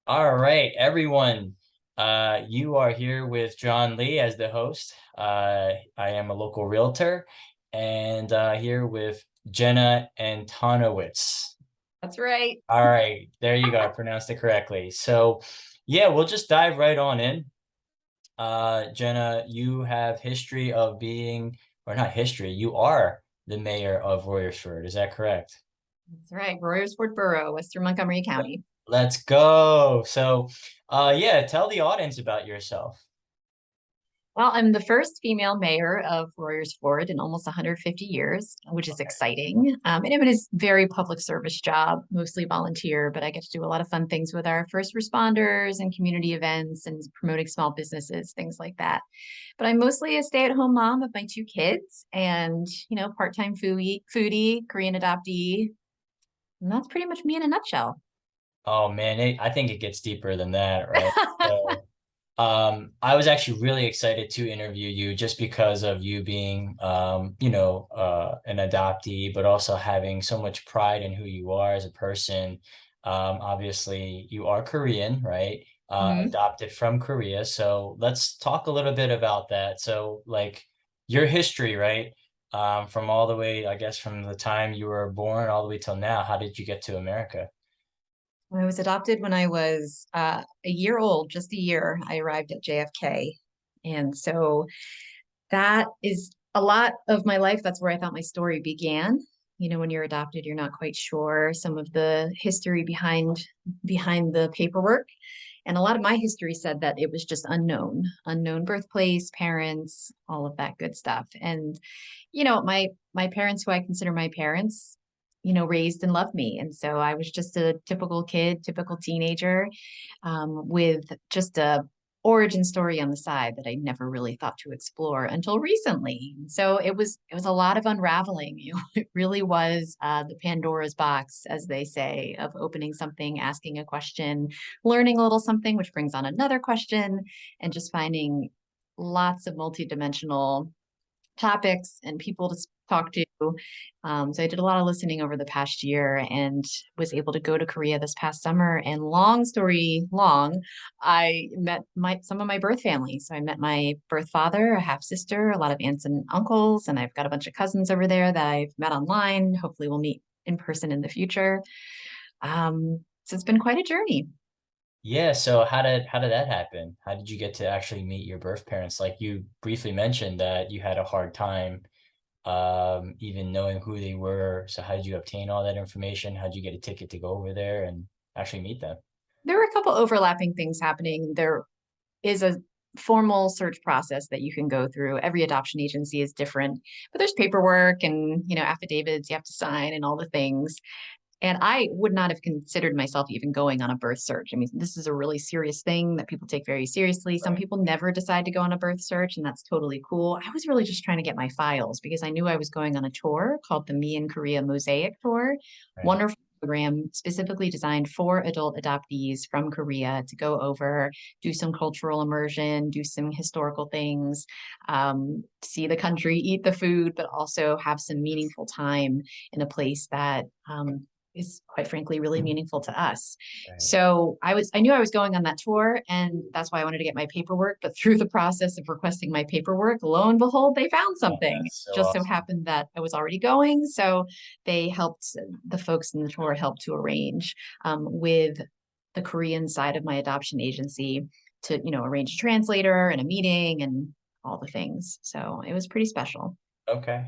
All right, everyone. You are here with John Lee as the host. I am a local realtor and here with Jenna Antoniewicz. That's right. All right, there you go. I pronounced it correctly. So, yeah, we'll just dive right on in. Jenna, you have history of being, or not history, you are the mayor of Royersford. Is that correct? That's right. Royersford Borough, Western Montgomery County. Let's go. So, yeah, tell the audience about yourself. Well, I'm the first female mayor of Royersford in almost 150 years, which is Okay. exciting. And it is a very public service job, mostly volunteer, but I get to do a lot of fun things with our first responders and community events and promoting small businesses, things like that. But I'm mostly a stay-at-home mom of my two kids and, part-time foodie, Korean adoptee. And that's pretty much me in a nutshell. Oh man, I think it gets deeper than that, right? So, I was actually really excited to interview you just because of you being, an adoptee, but also having so much pride in who you are as a person. Obviously, you are Korean, right? Mhm. Adopted from Korea. So let's talk a little bit about that. So, like your history, right? From all the way, I guess, from the time you were born all the way till now, how did you get to America? I was adopted when I was a year old, just a year. I arrived at JFK. And so that is a lot of my life. That's where I thought my story began. When you're adopted, you're not quite sure some of the history behind the paperwork. And a lot of my history said that it was just unknown birthplace, parents, all of that good stuff. And my parents, who I consider my parents, raised and loved me. And so I was just a typical kid, typical teenager, with just a origin story on the side that I never really thought to explore until recently. So it was a lot of unraveling. It really was the Pandora's box, as they say, of opening something, asking a question, learning a little something, which brings on another question, and just finding lots of multidimensional topics and people to talk to. So I did a lot of listening over the past year and was able to go to Korea this past summer. And long story long, I met some of my birth family. So I met my birth father, a half sister, a lot of aunts and uncles, and I've got a bunch of cousins over there that I've met online. Hopefully, we'll meet in person in the future. So it's been quite a journey. Yeah, so how did that happen? How did you get to actually meet your birth parents? Like you briefly mentioned that you had a hard time even knowing who they were. So how did you obtain all that information? How did you get a ticket to go over there and actually meet them? There were a couple overlapping things happening. There is a formal search process that you can go through. Every adoption agency is different, but there's paperwork and, affidavits you have to sign and all the things. And I would not have considered myself even going on a birth search. I mean, this is a really serious thing that people take very seriously. Some Right, people never decide to go on a birth search, and that's totally cool. I was really just trying to get my files because I knew I was going on a tour called the Me in Korea Mosaic Tour. right. Wonderful program specifically designed for adult adoptees from Korea to go over, do some cultural immersion, do some historical things, see the country, eat the food, but also have some meaningful time in a place that is quite frankly really meaningful to us. Right. So I knew I was going on that tour, and that's why I wanted to get my paperwork. But through the process of requesting my paperwork, lo and behold, they found Oh, something. It that's so just so awesome. happened that I was already going, so they helped. The folks in the tour helped to arrange with the Korean side of my adoption agency to arrange a translator and a meeting and all the things. So it was pretty special. Okay.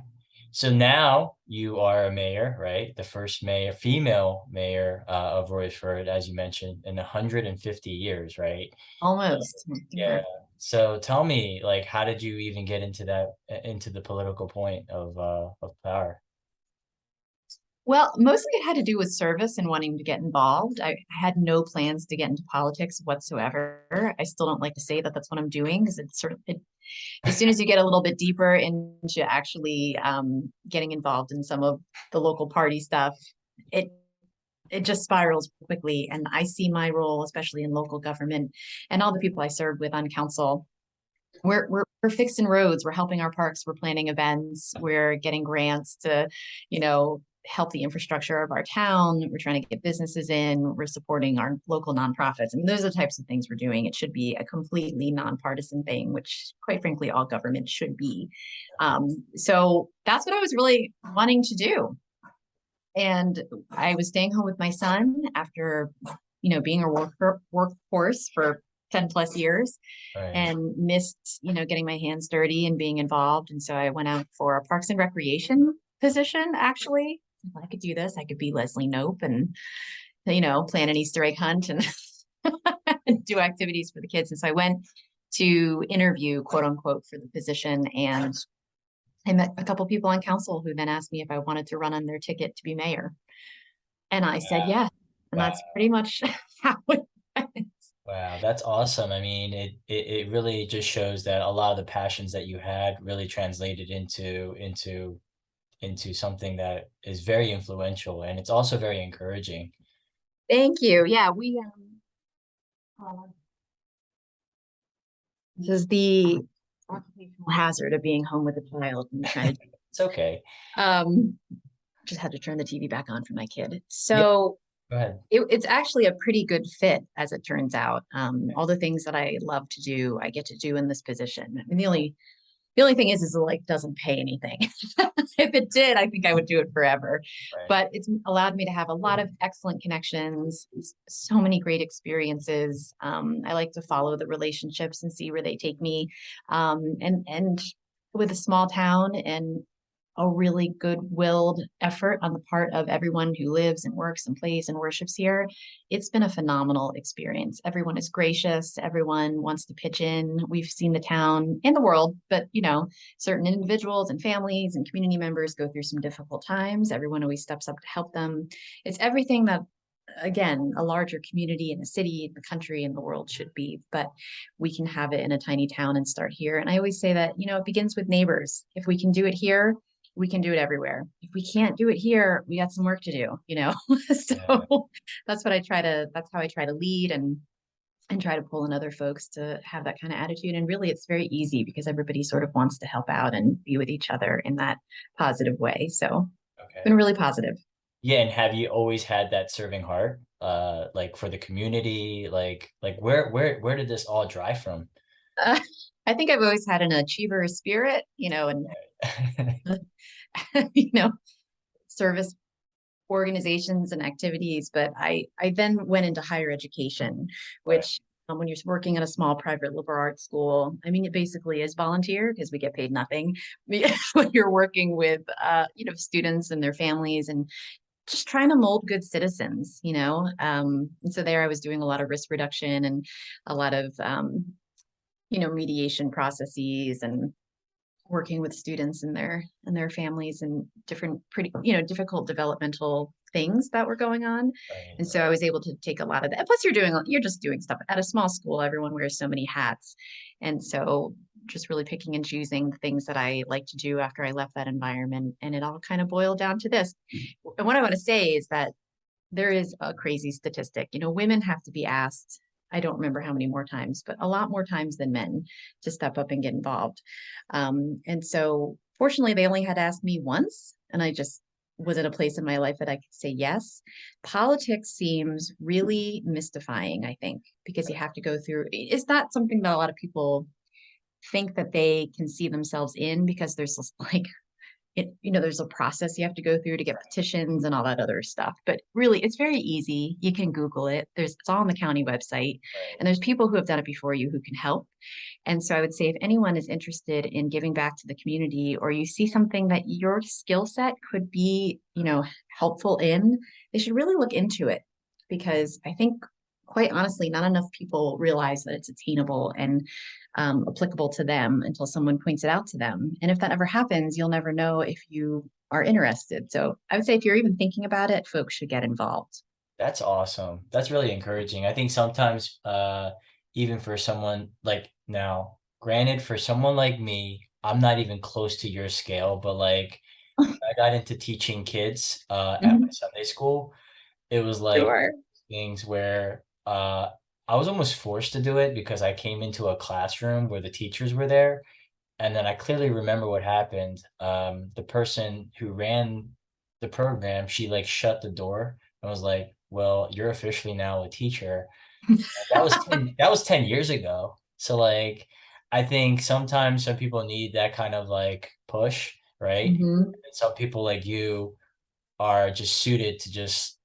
So now you are a mayor, right? The first mayor, female mayor of Royersford, as you mentioned, in 150 years, right? Almost. Yeah. So tell me, like, how did you even get into into the political point of power? Well, mostly it had to do with service and wanting to get involved. I had no plans to get into politics whatsoever. I still don't like to say that that's what I'm doing because it's as soon as you get a little bit deeper into actually getting involved in some of the local party stuff, it it just spirals quickly. And I see my role, especially in local government and all the people I serve with on council. We're fixing roads, we're helping our parks, we're planning events, we're getting grants to, help the infrastructure of our town. We're trying to get businesses in. We're supporting our local nonprofits. I mean, those are the types of things we're doing. It should be a completely nonpartisan thing, which, quite frankly, all government should be. So that's what I was really wanting to do. And I was staying home with my son after, being a workforce for 10 plus years Right. and missed, getting my hands dirty and being involved. And so I went out for a Parks and Recreation position, actually. If I could do this, I could be Leslie Knope and, plan an Easter egg hunt and do activities for the kids. And so I went to interview, quote unquote, for the position. And I met a couple people on council who then asked me if I wanted to run on their ticket to be mayor. And I said, Wow. yes. And Wow. that's pretty much how it went. Wow, that's awesome. I mean, it really just shows that a lot of the passions that you had really translated into something that is very influential, and it's also very encouraging. Thank you. Yeah, this is the occupational hazard of being home with a child and trying to It's okay. um just had to turn the TV back on for my kid. Yeah, So go ahead. it's actually a pretty good fit as it turns out. All the things that I love to do, I get to do in this position. I mean, the only thing is it like doesn't pay anything. If it did, I think I would do it forever. Right. But it's allowed me to have a lot of excellent connections, so many great experiences. I like to follow the relationships and see where they take me. And with a small town and a really good-willed effort on the part of everyone who lives and works and plays and worships here, it's been a phenomenal experience. Everyone is gracious. Everyone wants to pitch in. We've seen the town and the world, but certain individuals and families and community members go through some difficult times. Everyone always steps up to help them. It's everything that, again, a larger community in a city, the country, and the world should be, but we can have it in a tiny town and start here. And I always say that, it begins with neighbors. If we can do it here, we can do it everywhere. If we can't do it here, we got some work to do. Yeah. So that's how I try to lead and try to pull in other folks to have that kind of attitude. And really it's very easy because everybody sort of wants to help out and be with each other in that positive way. So it's been Okay. really positive. Yeah, and have you always had that serving heart, like for the community? Like where did this all drive from? Uh, I think I've always had an achiever spirit, and you know, service organizations and activities, but I then went into higher education, Right. which when you're working at a small private liberal arts school, I mean, it basically is volunteer because we get paid nothing when you're working with, students and their families and just trying to mold good citizens. And so there I was doing a lot of risk reduction and a lot of, mediation processes and working with students and their families and different pretty difficult developmental things that were going on. Right. And so I was able to take a lot of that. Plus you're just doing stuff at a small school. Everyone wears so many hats. And so just really picking and choosing the things that I like to do after I left that environment. And it all kind of boiled down to this. And what I want to say is that there is a crazy statistic. Women have to be asked, I don't remember how many more times, but a lot more times than men to step up and get involved. And so fortunately, they only had asked me once, and I just was at a place in my life that I could say yes. Politics seems really mystifying, I think, because you have to go through, it's not something that a lot of people think that they can see themselves in because there's this, like, there's a process you have to go through to get petitions and all that other stuff. But really, it's very easy. You can Google it. It's all on the county website, Right. and there's people who have done it before you who can help. And so I would say if anyone is interested in giving back to the community, or you see something that your skill set could be, helpful in, they should really look into it because I think, quite honestly, not enough people realize that it's attainable and applicable to them until someone points it out to them. And if that ever happens, you'll never know if you are interested. So I would say if you're even thinking about it, folks should get involved. That's awesome. That's really encouraging. I think sometimes, even for someone like now, granted, for someone like me, I'm not even close to your scale, but like I got into teaching kids at my Mhm. Sunday school. It was like Sure. things where I was almost forced to do it because I came into a classroom where the teachers were there. And then I clearly remember what happened. The person who ran the program, she like shut the door and was like, well, you're officially now a teacher. That was 10 years ago. So like I think sometimes some people need that kind of like push, right? Mhm. And some people like you are just suited to just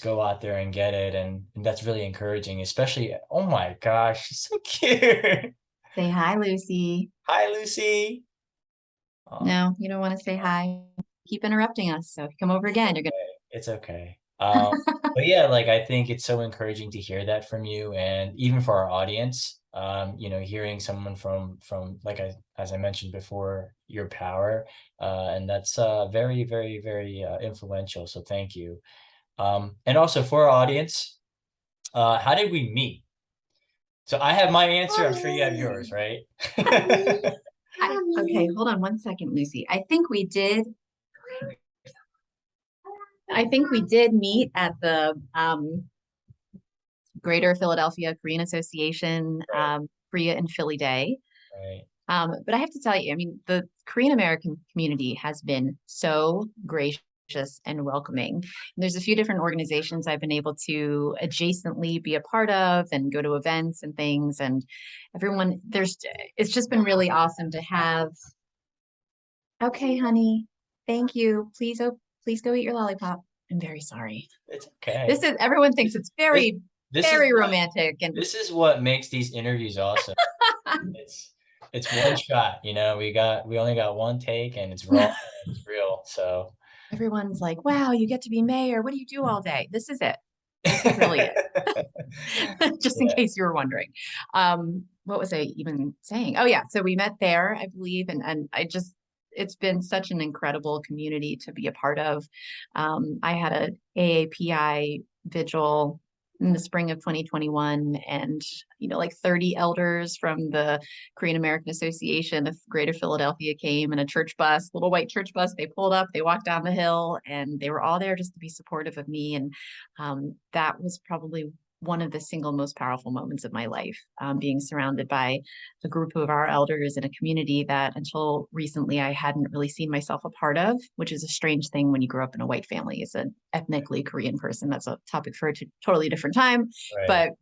go out there and get it. And that's really encouraging, especially oh my gosh, she's so cute. Say hi, Lucy. Hi, Lucy. Oh, No, you don't want to say hi. Keep interrupting us. So if you come over it's again, you're okay. It's okay. gonna. But yeah, like I think it's so encouraging to hear that from you, and even for our audience, hearing someone from like as I mentioned before, your power, and that's very, very, very influential. So thank you. And also for our audience, how did we meet? So I have my answer. I'm sure you have yours, right? Okay, hold on one second, Lucy. I think we did meet at the Greater Philadelphia Korean Association Right, Korea and Philly Day. right, But I have to tell you, I mean, the Korean American community has been so gracious and welcoming. And there's a few different organizations I've been able to adjacently be a part of and go to events and things. And everyone, it's just been really awesome to have. Okay, honey, thank you. Please go eat your lollipop. I'm very sorry. it's okay. Everyone thinks This it's this very, this is very what romantic. And this is what makes these interviews awesome. It's it's one shot, we only got one take and it's raw and it's real. So everyone's like, wow, you get to be mayor. What do you do all day? This is it. This is really it. Just in yeah, case you were wondering. What was I even saying? Oh yeah, so we met there, I believe, and it's been such an incredible community to be a part of. I had a AAPI vigil in the spring of 2021, and like 30 elders from the Korean American Association of Greater Philadelphia came in a church bus, little white church bus. They pulled up, they walked down the hill, and they were all there just to be supportive of me. And that was probably one of the single most powerful moments of my life, being surrounded by a group of our elders in a community that until recently I hadn't really seen myself a part of, which is a strange thing when you grow up in a white family as an ethnically Korean person. That's a topic for a totally different time. right.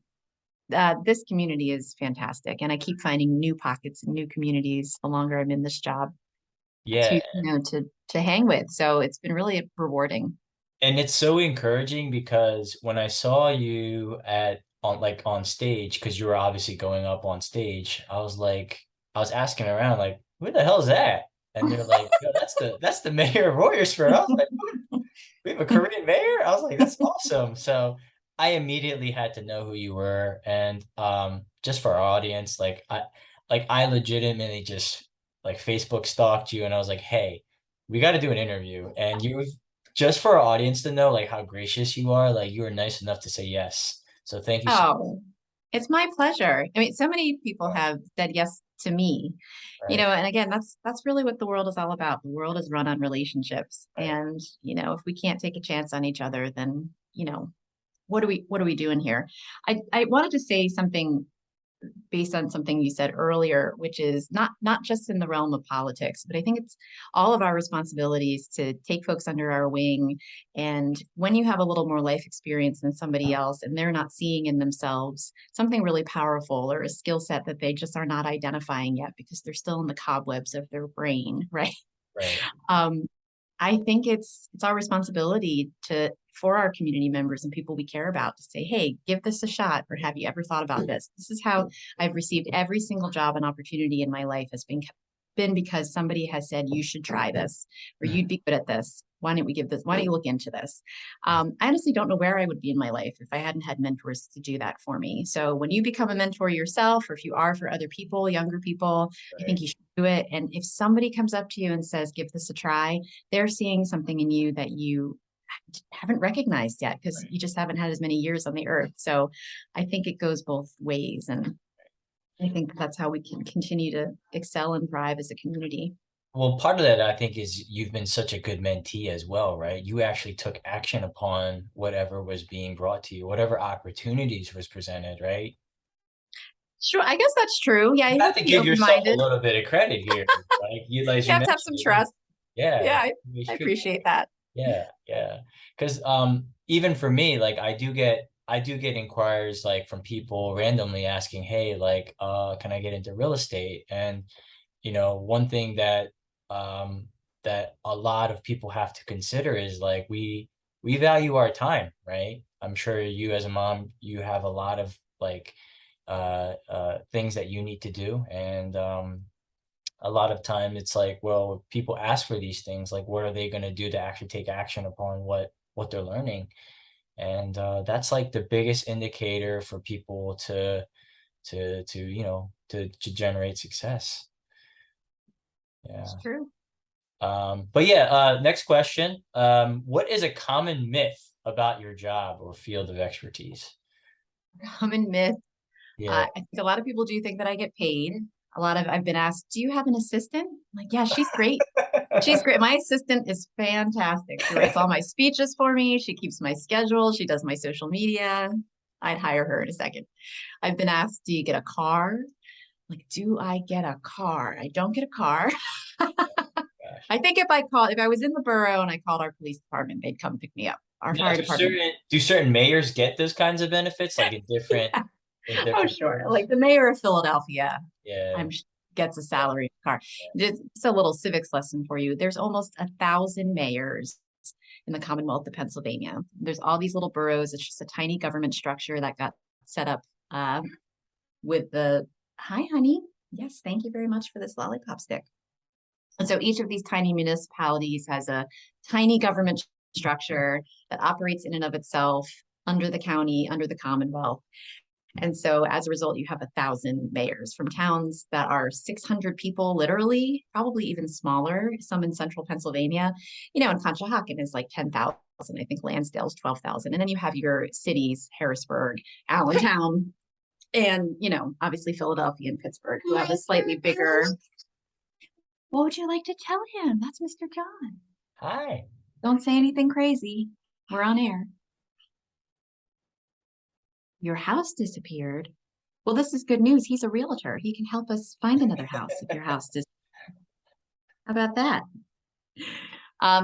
But this community is fantastic. And I keep finding new pockets and new communities the longer I'm in this job Yeah, to hang with. So it's been really rewarding. and it's so encouraging because when I saw you on stage, because you were obviously going up on stage, I was asking around like, who the hell is that? And they're like, yo, that's the mayor of Royersford. I was like, we have a Korean mayor? I was like, that's awesome. So I immediately had to know who you were. And just for our audience, I legitimately just like Facebook stalked you and I was like, hey, we got to do an interview. And you just for our audience to know like how gracious you are, like you were nice enough to say yes. So thank you so Oh, it's my pleasure. I mean, so many people much. have said yes to me, Right, and again, that's really what the world is all about. The world is run on relationships. right, And, if we can't take a chance on each other, then, what are we doing here? I wanted to say something based on something you said earlier, which is not just in the realm of politics, but I think it's all of our responsibilities to take folks under our wing. And when you have a little more life experience than somebody else, and they're not seeing in themselves something really powerful or a skill set that they just are not identifying yet because they're still in the cobwebs of their brain, right? right, Um, I think it's our responsibility for our community members and people we care about to say, hey, give this a shot, or have you ever thought about this? This is how I've received every single job and opportunity in my life has been because somebody has said you should try this or you'd be good at this. Why don't you look into this? I honestly don't know where I would be in my life if I hadn't had mentors to do that for me. So when you become a mentor yourself, or if you are for other people, younger people, I right, think you should do it. And if somebody comes up to you and says, give this a try, they're seeing something in you that you haven't recognized yet because right. you just haven't had as many years on the earth. So I think it goes both ways. And I think that's how we can continue to excel and thrive as a community. Well, part of that I think is you've been such a good mentee as well, right? You actually took action upon whatever was being brought to you, whatever opportunities was presented, right? Sure, I guess that's true. Yeah, You you have have to to be give yourself a open-minded. little bit of credit here. Like as You you have to have some mentioned, trust. yeah, Yeah, you I should, appreciate that. Yeah, yeah. Because even for me, like I do get inquiries like from people randomly asking, hey, like can I get into real estate? And one thing that a lot of people have to consider is like we value our time, right? I'm sure you as a mom, you have a lot of like things that you need to do. And a lot of time it's like, well, people ask for these things, like what are they going to do to actually take action upon what they're learning? And that's like the biggest indicator for people to generate success. It's Yeah. true. But yeah, next question. What is a common myth about your job or field of expertise? Common myth. Yeah. I think a lot of people do think that I get paid. I've been asked, do you have an assistant? I'm like, yeah, she's great. She's great. My assistant is fantastic. She writes all my speeches for me. She keeps my schedule. She does my social media. I'd hire her in a second. I've been asked, do you get a car? Like, do I get a car? I don't get a car. Gosh. I think if I was in the borough and I called our police department, they'd come pick me up. Our Now, fire do department. certain mayors get those kinds of benefits, like in Oh, different sure. boroughs? Like the mayor of Philadelphia, Yeah. gets a Yeah. salary car. Just a little civics lesson for you. There's almost 1,000 mayors in the Commonwealth of Pennsylvania. There's all these little boroughs. It's just a tiny government structure that got set up with the, hi, honey. Yes, thank you very much for this lollipop stick. And so each of these tiny municipalities has a tiny government structure that operates in and of itself under the county, under the Commonwealth. And so as a result, you have 1,000 mayors from towns that are 600 people, literally, probably even smaller, some in central Pennsylvania. And Conshohocken is like 10,000. I think Lansdale's 12,000. And then you have your cities, Harrisburg, Allentown, and, obviously Philadelphia and Pittsburgh, who have a slightly bigger. What would you like to tell him? That's Mr. John. Hi. Don't say anything crazy. We're on air. Your house disappeared. Well, this is good news. He's a realtor. He can help us find another house if your house disappears. How about that?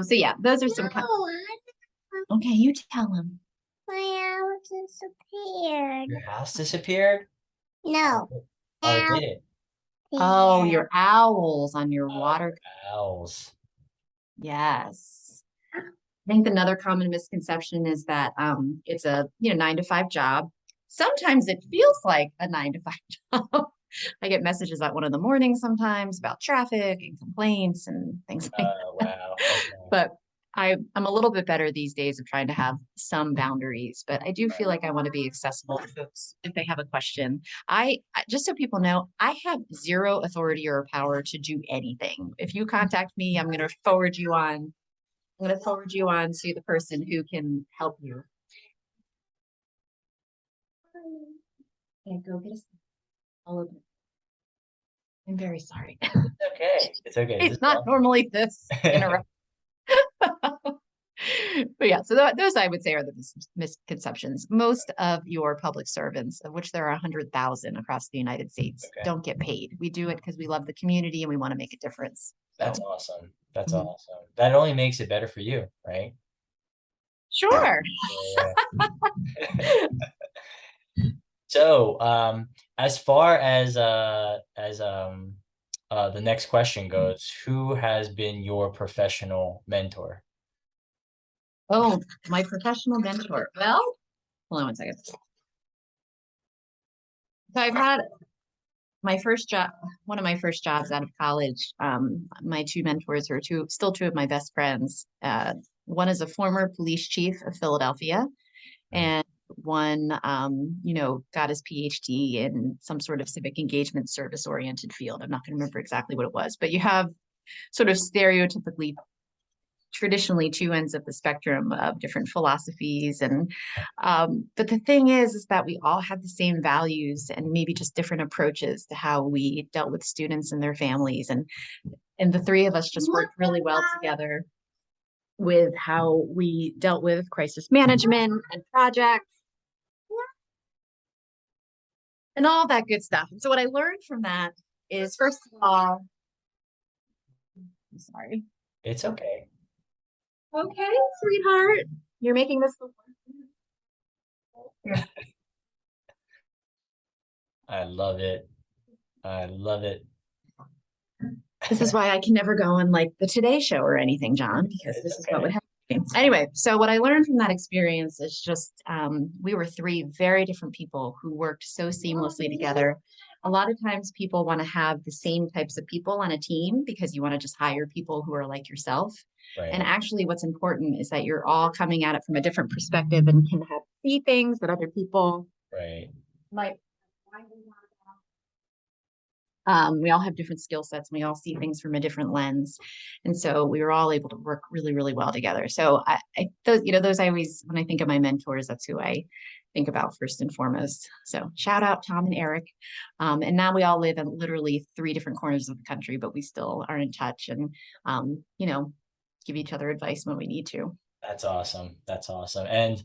So yeah, those are some. Okay, you tell him. My house disappeared. Your house disappeared? No. Oh, it did. Oh, your owls on your Oh, water. owls. Yes. I think another common misconception is that it's a 9 to 5 job. Sometimes it feels like a 9 to 5 job. I get messages at 1 in the morning sometimes about traffic and complaints and things like Oh, that. wow. Okay. But I'm a little bit better these days of trying to have some boundaries, but I do feel like I want to be accessible to folks if they have a question. Just so people know, I have zero authority or power to do anything. If you contact me, I'm going to forward you on. I'm going to forward you on to the person who can help you. Okay, go get us. I'll open it. I'm very sorry. It's okay. It's okay. This It's is not normally this interrupt. But yeah, so those I would say are the misconceptions. Most of your public servants, of which there are 100,000 across the United States, okay. don't get paid. We do it because we love the community and we want to make a difference. That's So, awesome. That's mhm. awesome. That only makes it better for you, right? Sure. Yeah. So, as far as the next question goes, who has been your professional mentor? Oh, my professional mentor. Well, hold on one second. So I've had my first job, one of my first jobs out of college. My two mentors are still two of my best friends. One is a former police chief of Philadelphia, Mm. and one, got his PhD in some sort of civic engagement service oriented field. I'm not going to remember exactly what it was, but you have sort of stereotypically traditionally two ends of the spectrum of different philosophies and but the thing is that we all have the same values and maybe just different approaches to how we dealt with students and their families, and the three of us just worked really well together with how we dealt with crisis management and projects and all that good stuff. And so what I learned from that is, first of all, I'm sorry. It's okay. Okay, sweetheart. You're making this look here. I love it. I love it. This is why I can never go on like the Today Show or anything, John, because It's this is what would okay. happen. Anyway, so what I learned from that experience is just we were three very different people who worked so seamlessly together. A lot of times people want to have the same types of people on a team because you want to just hire people who are like yourself. And Right. actually, what's important is that you're all coming at it from a different perspective and can have see things that other people Right. might. We all have different skill sets and we all see things from a different lens. And so we were all able to work really, really well together. So those, those I always, when I think of my mentors, that's who I think about first and foremost. So shout out Tom and Eric. And now we all live in literally three different corners of the country, but we still are in touch and, give each other advice when we need to. That's awesome. That's awesome. And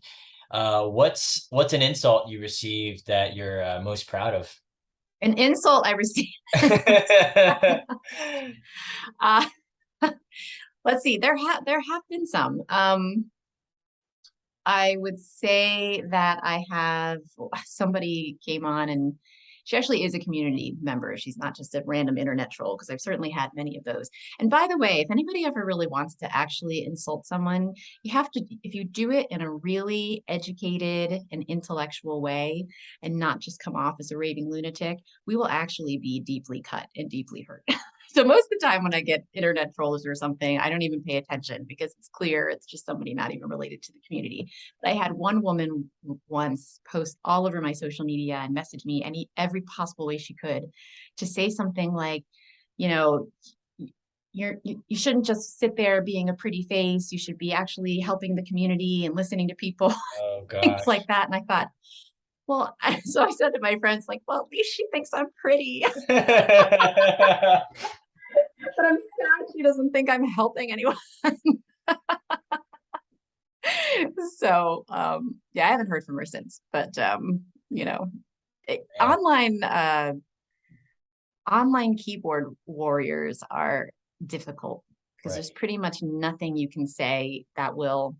what's an insult you received that you're most proud of? An insult I received. uh, let's see, there have been some. I would say that I have somebody came on and she actually is a community member. She's not just a random internet troll because I've certainly had many of those. And by the way, if anybody ever really wants to actually insult someone, you have to, if you do it in a really educated and intellectual way and not just come off as a raving lunatic, we will actually be deeply cut and deeply hurt. So most of the time when I get internet trolls or something, I don't even pay attention because it's clear it's just somebody not even related to the community. But I had one woman once post all over my social media and message me every possible way she could to say something like, you know, you shouldn't just sit there being a pretty face. You should be actually helping the community and listening to people, Oh things like gosh. that. And I thought, well, so I said to my friends, like, well, at least she thinks I'm pretty, but I'm sad she doesn't think I'm helping anyone. So yeah, I haven't heard from her since, but you know, Man, online keyboard warriors are difficult because there's right, pretty much nothing you can say that will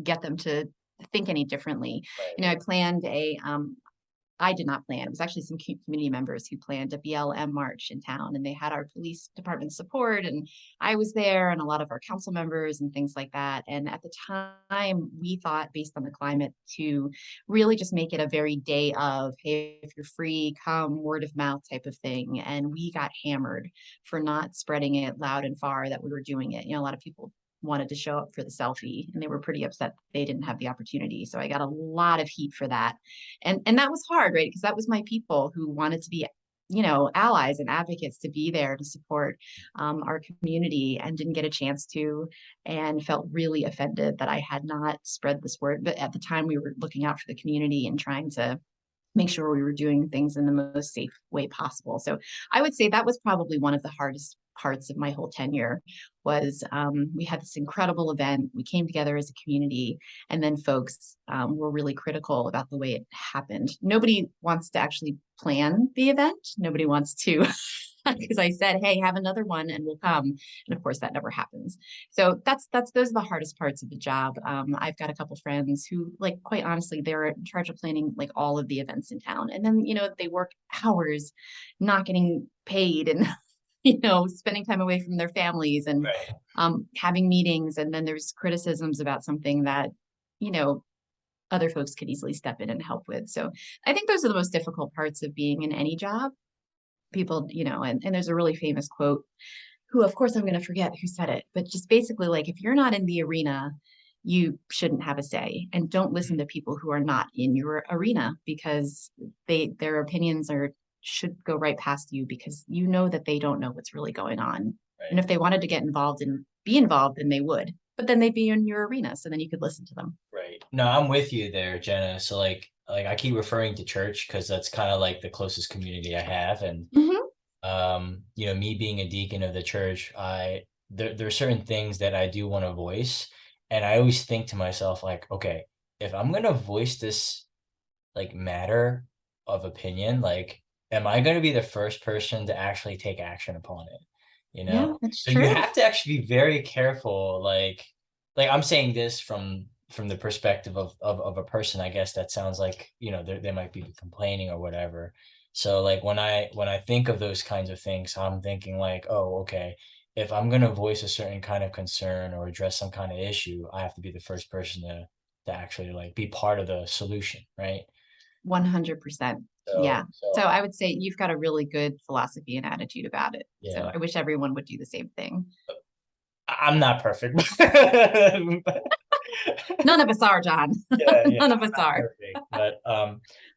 get them to think any differently. I right, planned I did not plan. It was actually some community members who planned a BLM march in town, and they had our police department support, and I was there, and a lot of our council members and things like that. And at the time, we thought, based on the climate, to really just make it a very day of, hey, if you're free, come, word of mouth type of thing. And we got hammered for not spreading it loud and far that we were doing it. A lot of people wanted to show up for the selfie and they were pretty upset they didn't have the opportunity. So I got a lot of heat for that. And that was hard, right? Because that was my people who wanted to be allies and advocates to be there to support our community and didn't get a chance to and felt really offended that I had not spread this word. But at the time we were looking out for the community and trying to make sure we were doing things in the most safe way possible. So I would say that was probably one of the hardest parts of my whole tenure was we had this incredible event. We came together as a community, and then folks were really critical about the way it happened. Nobody wants to actually plan the event. Nobody wants to because I said, "Hey, have another one, and we'll come." And of course, that never happens. So that's those are the hardest parts of the job. I've got a couple friends who, like, quite honestly, they're in charge of planning like all of the events in town, and then they work hours, not getting paid, and spending time away from their families and right. having meetings, and then there's criticisms about something that you know other folks could easily step in and help with. So I think those are the most difficult parts of being in any job people, and there's a really famous quote who, of course, I'm going to forget who said it, but just basically like, if you're not in the arena, you shouldn't have a say and don't listen to people who are not in your arena because their opinions should go right past you because you know that they don't know what's really going on. And Right. if they wanted to get involved and be involved, then they would, but then they'd be in your arena. So then you could listen to them. Right. No, I'm with you there, Jenna. So like I keep referring to church because that's kind of like the closest community I have. And Mm-hmm. me being a deacon of the church, there are certain things that I do want to voice. And I always think to myself, like, okay, if I'm gonna voice this like matter of opinion, like, am I gonna be the first person to actually take action upon it? you Yeah, know? that's So you true. have to actually be very careful. Like I'm saying this from the perspective of a person, I guess that sounds like, they might be complaining or whatever. So like when I think of those kinds of things, I'm thinking like, oh, okay, if I'm gonna voice a certain kind of concern or address some kind of issue, I have to be the first person to actually like be part of the solution, right? 100%. Yeah. So so So I would say you've got a really good philosophy and attitude about it. So yeah, I wish everyone would do the same thing. I'm not perfect. None of us are, John. Yeah, yeah, None of us not are. perfect. But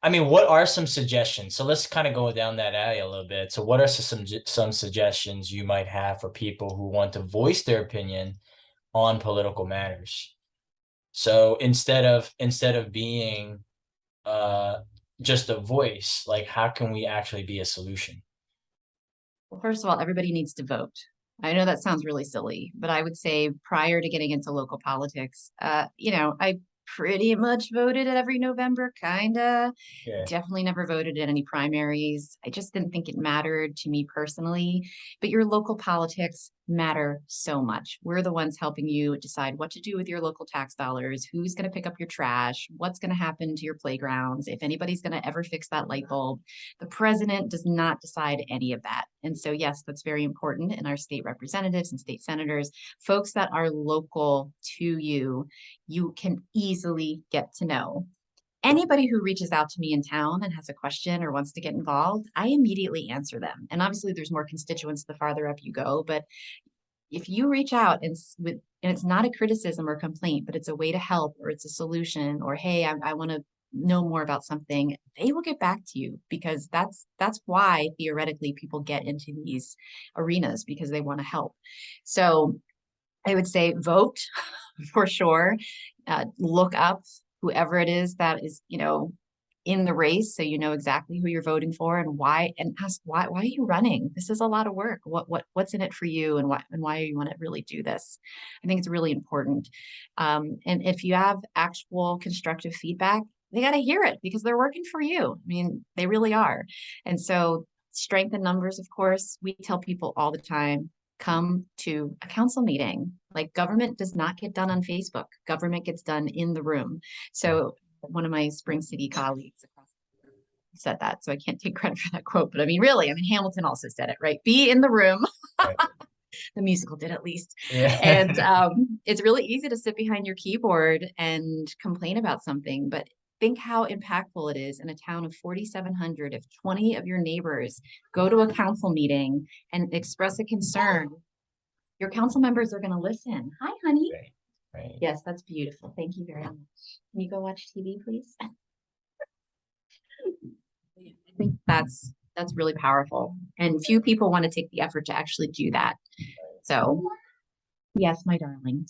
I mean, what are some suggestions? So let's kind of go down that alley a little bit. So what are some suggestions you might have for people who want to voice their opinion on political matters? So instead of being uh just a voice, like how can we actually be a solution? Well, first of all, everybody needs to vote. I know that sounds really silly, but I would say prior to getting into local politics, I pretty much voted at every November, kinda. Yeah. Definitely never voted in any primaries. I just didn't think it mattered to me personally. But your local politics matter so much. We're the ones helping you decide what to do with your local tax dollars, who's going to pick up your trash, what's going to happen to your playgrounds, if anybody's going to ever fix that light bulb. The president does not decide any of that. And so, yes, that's very important in our state representatives and state senators, folks that are local to you, you can easily get to know. Anybody who reaches out to me in town and has a question or wants to get involved, I immediately answer them. And obviously, there's more constituents the farther up you go. But if you reach out and it's not a criticism or complaint, but it's a way to help or it's a solution or hey, I want to know more about something, they will get back to you because that's why theoretically people get into these arenas because they want to help. So I would say vote for sure. Look up whoever it is that is, in the race so you know exactly who you're voting for and why and ask why are you running? This is a lot of work. What's in it for you and why you want to really do this? I think it's really important. And if you have actual constructive feedback, they got to hear it because they're working for you. I mean, they really are. And so strength in numbers, of course, we tell people all the time come to a council meeting. Like government does not get done on Facebook. Government gets done in the room. So one of my Spring City colleagues across said that. So I can't take credit for that quote, but I mean, really, I mean, Hamilton also said it, right? Be in the room. Right. The musical did at least. Yeah. And it's really easy to sit behind your keyboard and complain about something, but think how impactful it is in a town of 4,700 if 20 of your neighbors go to a council meeting and express a concern. Your council members are going to listen. Hi, honey. Right. Right. Yes, that's beautiful. Thank you very much. Can you go watch TV, please? I think that's really powerful. And few people want to take the effort to actually do that. So yes, my darling.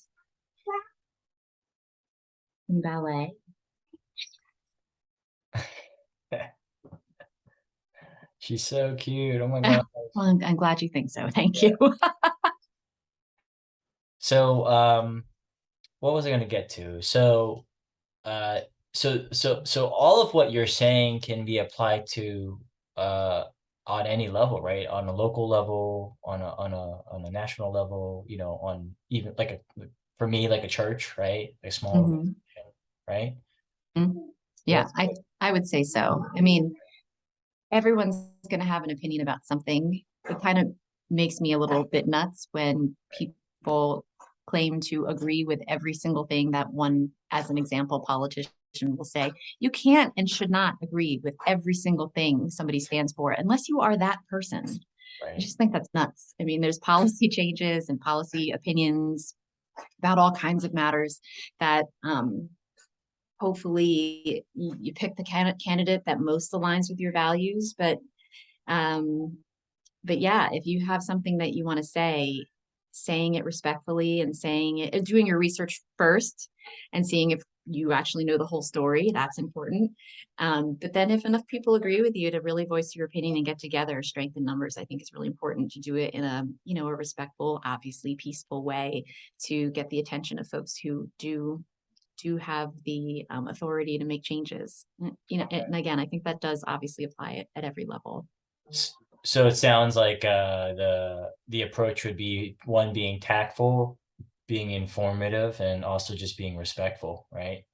In ballet. She's so cute. Oh my Well, God. I'm glad you think so. Thank Yeah. you. So, what was I going to get to? Uh, so all of what you're saying can be applied to uh on any level, right? On a local level, on a national level, on even like for me, like a church, right? A small Mhm. organization, right? Mhm. So Yeah, that's I would say so. I mean, everyone's going to have an opinion about something. It kind of makes me a little bit nuts when people claim to agree with every single thing that one, as an example, politician will say. You can't and should not agree with every single thing somebody stands for unless you are that person. I right. just think that's nuts. I mean, there's policy changes and policy opinions about all kinds of matters that hopefully you pick the candidate that most aligns with your values. Um, but yeah, if you have something that you want to say, saying it respectfully and saying it, doing your research first and seeing if you actually know the whole story, that's important. But then if enough people agree with you to really voice your opinion and get together, strength in numbers, I think it's really important to do it in a respectful, obviously peaceful way to get the attention of folks who do have the authority to make changes. And again, I think that does obviously apply at every level. So it sounds like the approach would be one being tactful, being informative, and also just being respectful, right?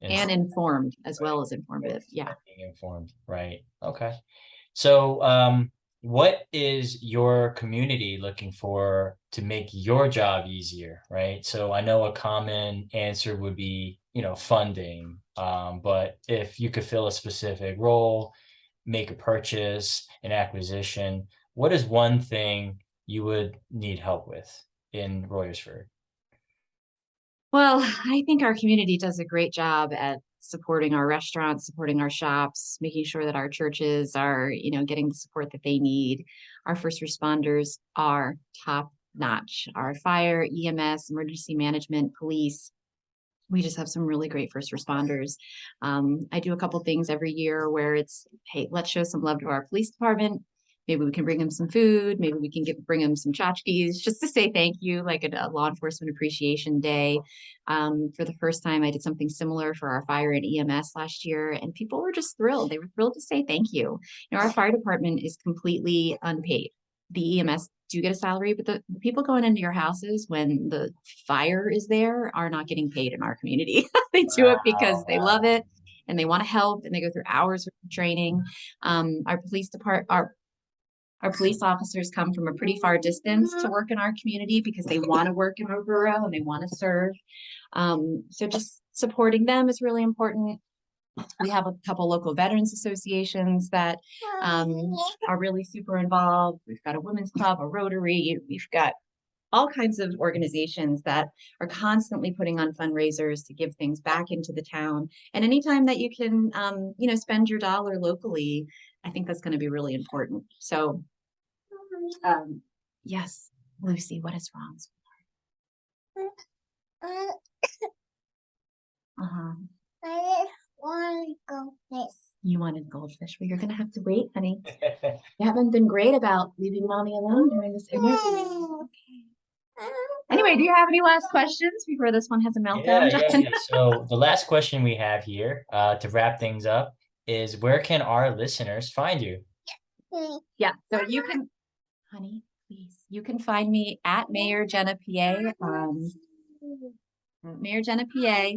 And And informed as right, well as informative. Yeah. being informed, right? Okay. So, what is your community looking for to make your job easier, right? So I know a common answer would be, funding. But if you could fill a specific role, make a purchase, an acquisition, what is one thing you would need help with in Royersford? Well, I think our community does a great job at supporting our restaurants, supporting our shops, making sure that our churches are, getting the support that they need. Our first responders are top notch. Our fire, EMS, emergency management, police, we just have some really great first responders. I do a couple things every year where it's, hey, let's show some love to our police department. Maybe we can bring them some food. Maybe we can bring them some tchotchkes just to say thank you, like a law enforcement appreciation day. For the first time, I did something similar for our fire and EMS last year, and people were just thrilled. They were thrilled to say thank you. Our fire department is completely unpaid. The EMS do get a salary, but the people going into your houses when the fire is there are not getting paid in our community. They do it because Wow, they love it and they want to help and they go through hours of training. Our police officers come from a pretty far distance to work in our community because they want to work in our borough and they want to serve. So just supporting them is really important. We have a couple local veterans associations that are really super involved. We've got a women's club, a Rotary. We've got all kinds of organizations that are constantly putting on fundraisers to give things back into the town. And anytime that you can, spend your dollar locally, I think that's going to be really important. So, yes, Lucy, what is wrong? Uh-huh. I want goldfish. You wanted goldfish. Well, you're going to have to wait, honey. You haven't been great about leaving mommy alone during this interview. Anyway, do you have any last questions before this one has a Yeah, meltdown, yeah, John? yeah. So the last question we have here, to wrap things up, is where can our listeners find you? Yeah, so you can, honey, please, you can find me at Mayor Jenna PA, Mayor Jenna PA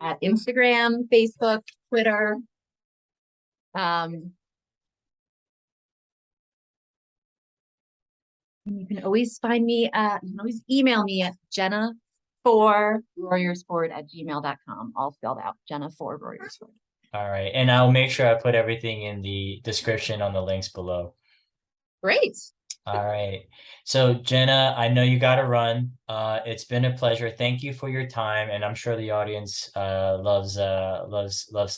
at Instagram, Facebook, Twitter. You can always find me you can always email me at Jenna4Royersford@gmail.com, all spelled out, Jenna4Royersford. All right. And I'll make sure I put everything in the description on the links below. Great. All right. So Jenna, I know you got to run. It's been a pleasure. Thank you for your time, and I'm sure the audience loves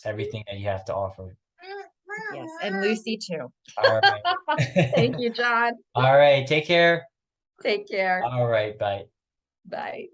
everything that you have to offer. Yes, and Lucy too. All right. Thank you, John. All right. Take care. Take care. All right. Bye. Bye.